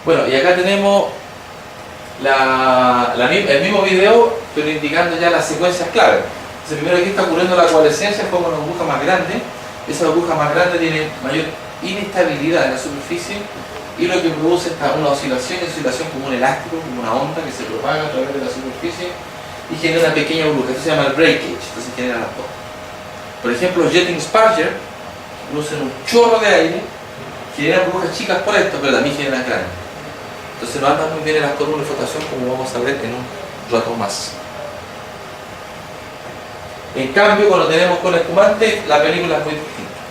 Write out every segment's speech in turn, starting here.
Bueno, y acá tenemos el mismo video, pero indicando ya las secuencias clave. Entonces, primero aquí está ocurriendo la coalescencia, es como una burbuja más grande. Esa burbuja más grande tiene mayor inestabilidad en la superficie y lo que produce es una oscilación como un elástico, como una onda que se propaga a través de la superficie y genera una pequeña burbuja. Esto se llama el breakage, entonces genera las dos. Por ejemplo, jetting sparger producen un chorro de aire, generan burbujas chicas por esto, pero también generan grandes. Entonces no andan muy bien en las columnas de flotación, como vamos a ver en un rato más. En cambio, cuando tenemos con espumante, la película es muy distinta.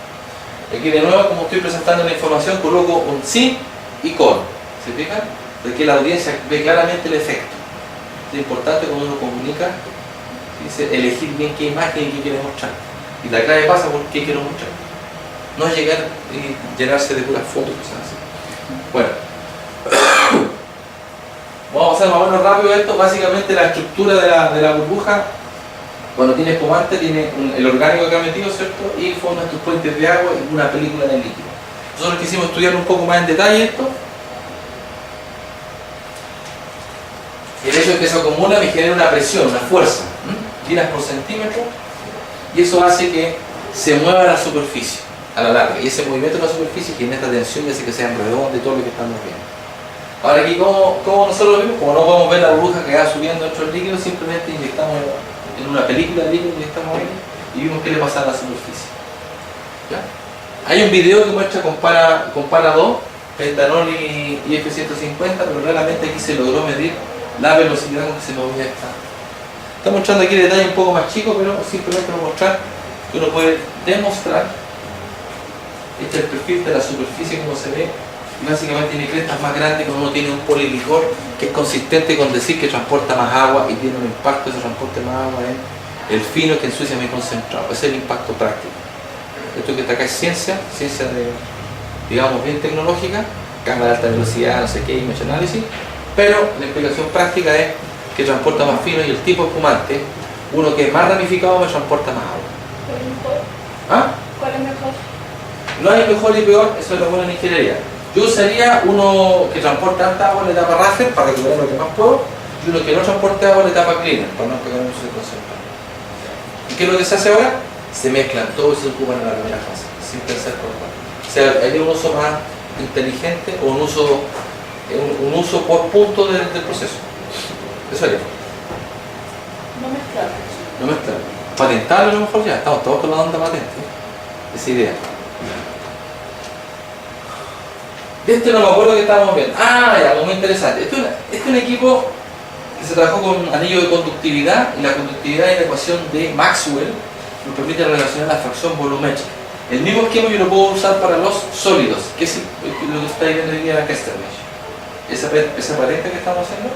Aquí de nuevo, como estoy presentando la información, coloco un sí y con. ¿Se fijan? Porque la audiencia ve claramente el efecto. Es importante cuando uno comunica, dice, elegir bien qué imagen y qué quiere mostrar. Y la clave pasa por qué quiero mostrar. No es llegar y llenarse de puras fotos y cosas así. Bueno, vamos a pasar más o menos rápido esto. Básicamente la estructura de la burbuja, cuando tiene espumante, tiene el orgánico acá metido, ¿cierto? Y forma estos puentes de agua y una película en el líquido. Nosotros quisimos estudiar un poco más en detalle esto. El hecho de que se acumula me genera una presión, una fuerza, tiras por centímetro, y eso hace que se mueva la superficie a la larga. Y ese movimiento de la superficie genera esta tensión y hace que sea redondo y todo lo que estamos viendo. Ahora aquí, ¿cómo nosotros lo vimos? Como no podemos ver la burbuja que va subiendo dentro del líquido, simplemente inyectamos en una película de líquido, inyectamos ahí y vimos qué le pasa a la superficie. ¿Ya? Hay un video que muestra, compara dos, pentanol y F150, pero realmente aquí se logró medir la velocidad con que se movía esta. Está mostrando aquí detalles un poco más chicos, pero simplemente para mostrar que uno puede demostrar. Este es el perfil de la superficie como se ve, y básicamente tiene crestas más grandes cuando uno tiene un polilicor que es consistente con decir que transporta más agua y tiene un impacto de ese transporte más agua en el fino que ensucia muy concentrado. Ese es el impacto práctico. Esto que está acá es ciencia de, digamos, bien tecnológica, cámara de alta velocidad, no sé qué, image análisis, pero la explicación práctica es que transporta más fino y el tipo espumante, uno que es más ramificado, me transporta más agua. ¿Cuál es mejor? ¿Ah? ¿Cuál es mejor? No hay mejor y peor, eso es lo bueno en ingeniería. Yo usaría uno que transporta alta agua en la etapa Raster para recuperar lo que más puedo, y uno que no transporte agua en la etapa Cleaner para no pegar mucho de concentrado. ¿Y qué es lo que se hace ahora? Se mezclan todos y se ocupan en la primera fase, sin pensar por cuál. O sea, hay un uso más inteligente o un uso por punto del proceso. Eso haría. No mezclar. No mezclar. Patentarlo a lo mejor ya, estamos todos con la onda patente. Esa idea. De este no me acuerdo que estábamos viendo. Ah, ya, muy interesante. Este es un equipo que se trabajó con anillo de conductividad, y la conductividad y la ecuación de Maxwell nos permite relacionar la fracción volumétrica. El mismo esquema yo lo puedo usar para los sólidos, que es lo que está viendo hoy día en la Kestermesh. Esa patente que estamos haciendo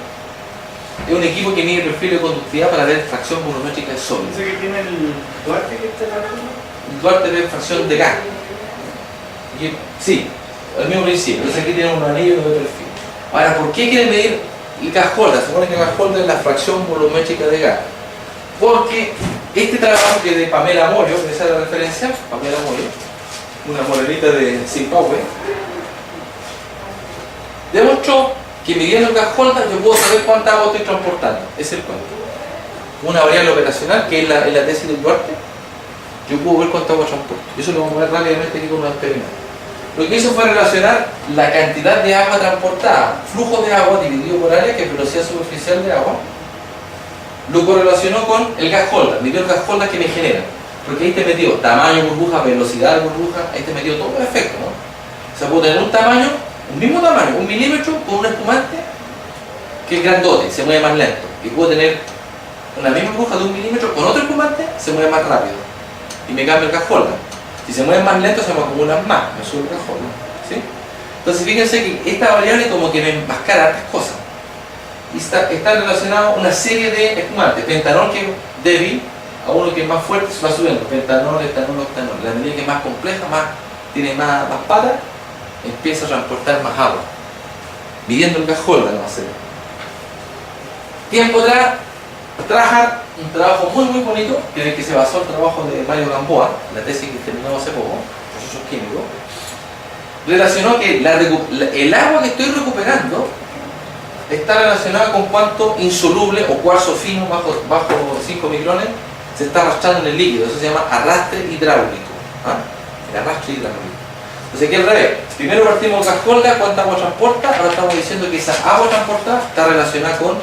es un equipo que mide el perfil de conductividad para ver fracción volumétrica de sólidos. ¿Ese que tiene el Duarte que está trabajando? El Duarte ve fracción de gas. Sí, al mismo principio. Entonces aquí tiene un anillo de perfil. Ahora, ¿por qué quiere medir el gas Holder? Se supone que el gas Holder es la fracción volumétrica de gas. Porque este trabajo que de Pamela Moyo, que esa es la referencia, Pamela Moyo, una morenita de Zimbabue, demostró que midiendo el gas Holder yo puedo saber cuánta agua estoy transportando. Es el cuento. Una variable operacional, que es la tesis del Duarte, yo puedo ver cuánta agua transporto. Y eso lo vamos a ver rápidamente aquí con una experimento. Lo que hizo fue relacionar la cantidad de agua transportada, flujo de agua dividido por área, que es velocidad superficial de agua, lo correlacionó con el gas Holder, midió el gas Holder que me genera. Porque ahí te metió tamaño burbuja, velocidad de burbuja, ahí te metió todo el efecto, ¿no? O sea, puedo tener un tamaño, un mismo tamaño, 1 milímetro con un espumante que es grandote, se mueve más lento. Y puedo tener una misma burbuja de 1 milímetro con otro espumante, se mueve más rápido. Y me cambia el gas Holder. Si se mueven más lento, se me acumulan más, me sube el gas Holder, ¿sí? Entonces fíjense que esta variable como que me enmascara hartas cosas. Y está relacionado a una serie de espumantes. Pentanol, que es débil, a uno que es más fuerte, se va subiendo. Pentanol, etanol, octanol. La medida que es más compleja, tiene más patas, empieza a transportar más agua. Midiendo el gas Holder, no va a ser. Tiempo atrás, trabajar un trabajo muy bonito, en el que se basó el trabajo de Mario Gamboa, la tesis que terminamos hace poco, procesos químicos, relacionó que el agua que estoy recuperando está relacionada con cuánto insoluble o cuarzo fino bajo 5 micrones se está arrastrando en el líquido. Eso se llama arrastre hidráulico. ¿Ah? El arrastre hidráulico. Entonces aquí al revés. Primero partimos de Cajolda, cuánta agua transporta. Ahora estamos diciendo que esa agua transportada está relacionada con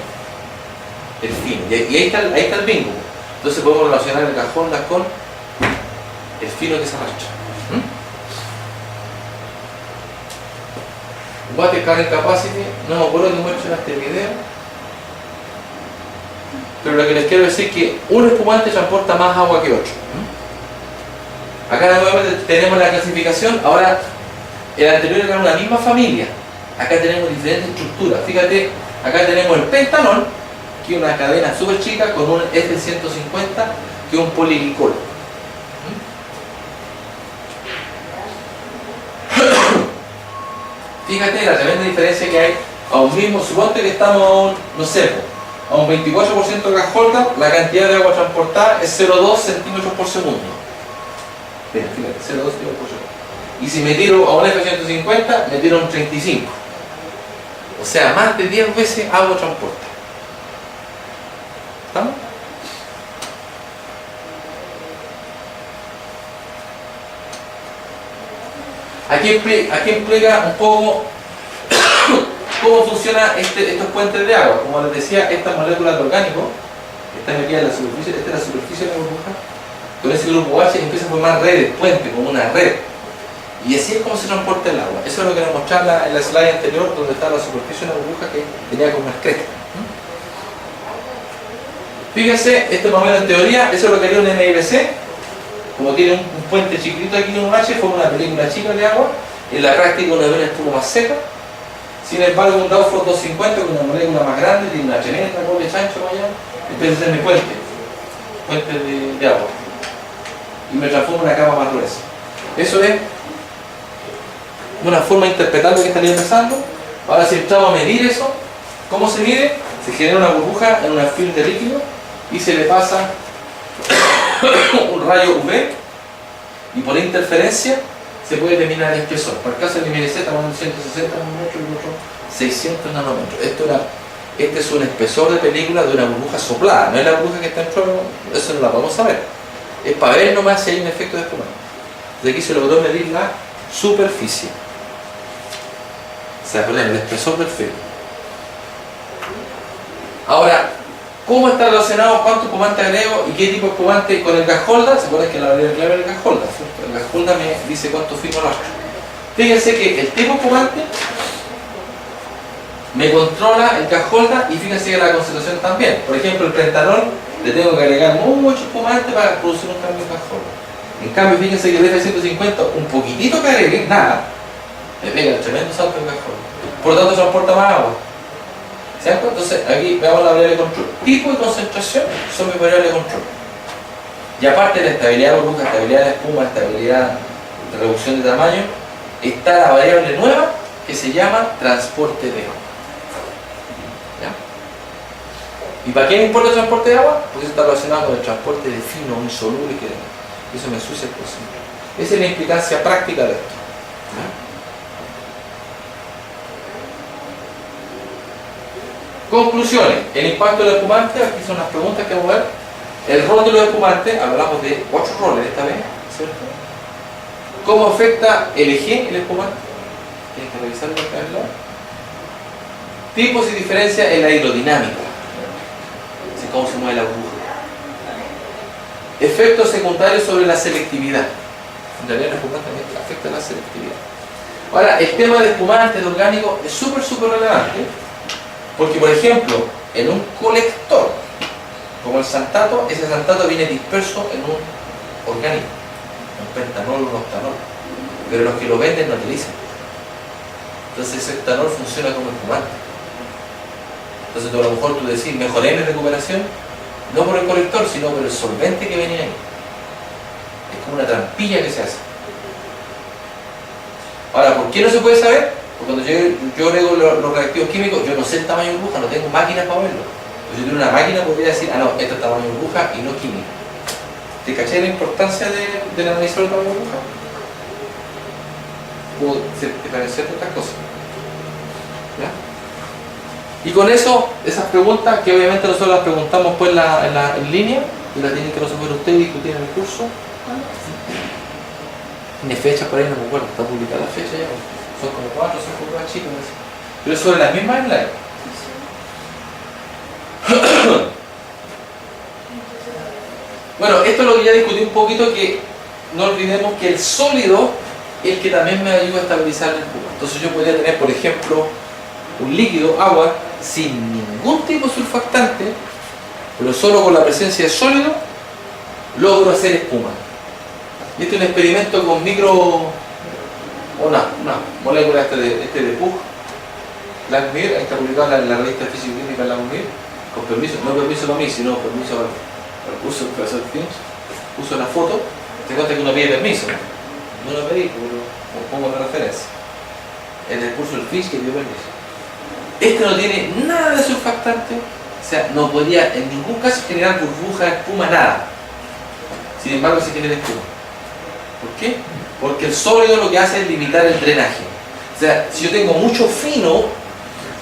el fino. Y ahí está el bingo. Entonces podemos relacionar el Cajolda con el fino que se arrastra. Water Current Capacity, no me acuerdo que muestro en este video, pero lo que les quiero decir es que un espumante transporta más agua que otro. Acá nuevamente tenemos la clasificación. Ahora, el anterior era una misma familia. Acá tenemos diferentes estructuras. Fíjate, acá tenemos el pentanol, que es una cadena súper chica con un F150, que es un poliglicol. Fíjate la tremenda diferencia que hay a un mismo, suponte que estamos a un, no sé, a un 24% de Cajolda, la cantidad de agua transportada es 0,2 centímetros por segundo. Mira, fíjate, 0,2 centímetros por segundo. Y si me tiro a un F150, me tiro a un 35. O sea, más de 10 veces agua transporta. ¿Estamos? Aquí explica un poco cómo funcionan estos puentes de agua. Como les decía, estas moléculas de orgánico que están aquí en la superficie, esta es la superficie de la burbuja, con ese grupo H empieza a formar redes, puentes, como una red. Y así es como se transporta el agua. Eso es lo que les mostraba en la slide anterior, donde está la superficie de la burbuja que tenía como una cresta. Fíjense, esto más o menos en teoría, eso es lo que haría un NIBC. Como tiene un puente chiquitito aquí en un H, forma una película chica de agua. En la práctica una vena estuvo más seca. Sin embargo, un Dowford 250 con una molécula más grande, tiene una tremenda doble chancho allá, empieza a hacer mi puente de agua. Y me transforma en una capa más gruesa. Eso es una forma de interpretar lo que estaría pensando. Ahora, si entramos a medir eso, ¿cómo se mide? Se genera una burbuja en una film de líquido y se le pasa un rayo UV y por interferencia se puede determinar el espesor. Para el caso del MLC estamos en 160 nanómetros y otro 600 nanómetros. Este es un espesor de película de una burbuja soplada, no es la burbuja que está dentro, eso no la podemos saber. Es para ver nomás si hay un efecto de espumante. De aquí se logró medir la superficie. O sea, perdón, el espesor del film. Ahora, ¿cómo está relacionado cuánto espumante agrego y qué tipo de espumante con el Cajolda? Se pone que la variable clave es el Cajolda, ¿cierto? El Cajolda me dice cuánto fino arrastra. Fíjense que el tipo de espumante me controla el Cajolda y fíjense que la concentración también. Por ejemplo, el pentanol le tengo que agregar mucho espumante para producir un cambio en Cajolda. En cambio, fíjense que el F150, un poquitito que agregue, nada, me pega el tremendo salto en Cajolda. Por lo tanto, transporta más agua. ¿Cierto? Entonces aquí veamos la variable de control. Tipo y concentración son mis variables de control. Y aparte de la estabilidad de burbuja, estabilidad de espuma, estabilidad de reducción de tamaño, está la variable nueva que se llama transporte de agua. ¿Ya? ¿Y para qué me importa el transporte de agua? Porque eso está relacionado con el transporte de fino, insoluble, que eso me ensucia el concepto. Esa es la implicancia práctica de esto. ¿Ya? Conclusiones. El impacto del espumante, aquí son las preguntas que vamos a ver. El rol de los espumantes, hablamos de 8 roles esta vez, ¿cierto? ¿Cómo afecta el eje, el espumante? Tienes que revisarlo acá al lado. Tipos y diferencias en la hidrodinámica. Así cómo se mueve la burbuja. Efectos secundarios sobre la selectividad. En realidad el espumante también afecta la selectividad. Ahora, el tema de espumantes, de orgánicos, es súper relevante. Porque, por ejemplo, en un colector, como el santato, ese santato viene disperso en un orgánico, un pentanol, un octanol, pero los que lo venden no utilizan. Entonces ese octanol funciona como espumante. Entonces a lo mejor tú decís, mejoré mi recuperación, no por el colector, sino por el solvente que venía ahí. Es como una trampilla que se hace. Ahora, ¿por qué no se puede saber? Porque cuando yo agrego los reactivos químicos, yo no sé el tamaño de burbuja, no tengo máquinas para verlo. Pues si yo tuviera una máquina, podría decir, ah no, este es tamaño de burbuja y no químico. ¿Te caché la importancia del analizar el tamaño de burbuja? puedo diferenciar de otras cosas. ¿Ya? Y con eso, esas preguntas, que obviamente nosotros las preguntamos pues en línea, y las tienen que resolver ustedes y discutir en el curso. Ni fecha por ahí, no me acuerdo, está publicada la fecha ya. Son como 4 o 5 pruebas chicas. Pero es sobre las mismas slides. Bueno, esto es lo que ya discutí un poquito, que no olvidemos que el sólido es el que también me ayuda a estabilizar el espuma. Entonces yo podría tener, por ejemplo, un líquido, agua, sin ningún tipo de surfactante, pero solo con la presencia de sólido logro hacer espuma. Y este es un experimento con una molécula de Pugh, Langmuir, está publicado en la revista Físico-Química Langmuir, con permiso, no permiso para mí, sino permiso para el curso del profesor Finch. Puso la foto, te cuenta que uno pide permiso, no lo pedí, pero pongo la referencia. En el curso del Finch que dio permiso. Este no tiene nada de surfactante, o sea, no podría en ningún caso generar burbuja, espuma, nada. Sin embargo, se genera espuma. ¿Por qué? Porque el sólido lo que hace es limitar el drenaje. O sea, si yo tengo mucho fino,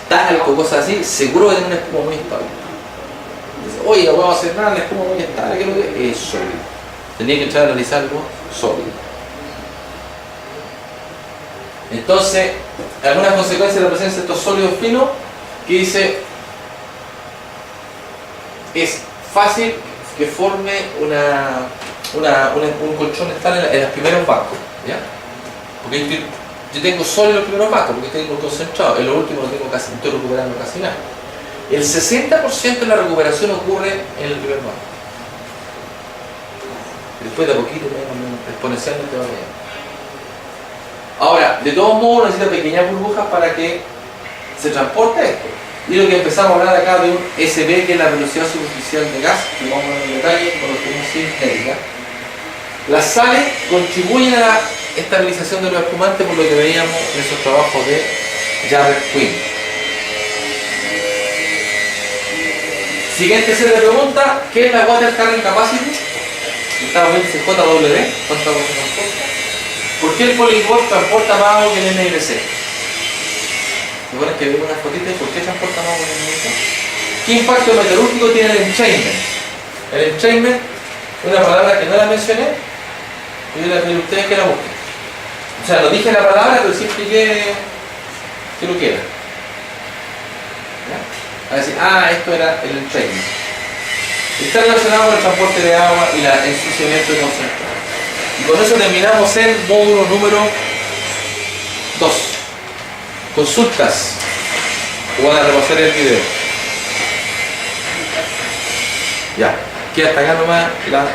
talco, cosas así, seguro que tengo una espuma muy estable. Entonces, oye, no vamos a hacer nada, la espuma muy estable, ¿qué es lo que es? Sólido. Tenía que entrar a analizar algo sólido. Entonces, algunas consecuencias de la presencia de estos sólidos finos, que dice, es fácil que forme un colchón estable en los primeros bancos, ¿ya? Porque yo tengo sólido en los primeros bancos, porque estoy muy concentrado, en los últimos no tengo casi, estoy recuperando casi nada. El 60% de la recuperación ocurre en el primer banco. Después de a poquito, exponencialmente va a llegar. Ahora, de todos modos necesita pequeñas burbujas para que se transporte esto. Y lo que empezamos a hablar acá de un SB, que es la velocidad superficial de gas, que vamos a ver en detalle con los términos cinética. Las sales contribuyen a la estabilización de los espumantes, por lo que veíamos en esos trabajos de Jarrett Quinn. Siguiente serie de preguntas: ¿qué es la Water Current Capacity? Estaba viendo JW, ¿cuánto agua se transporta? ¿Por qué el polyglot transporta más agua que el NLC? ¿Me pones que vemos unas fotitas? ¿Por qué transporta más agua que el NLC? ¿Qué impacto meteorológico tiene el entrainment? El entrainment es una palabra que no la mencioné, y yo le pedí a ustedes que la busquen. O sea, no dije la palabra, pero sí expliqué que lo que era. ¿Ya? A decir, esto era el entrainment. Está relacionado con el transporte de agua y el ensuciamiento de concentrado. Y con eso terminamos el módulo número 2. Consultas. Voy a repasar el video. Ya, queda hasta acá nomás la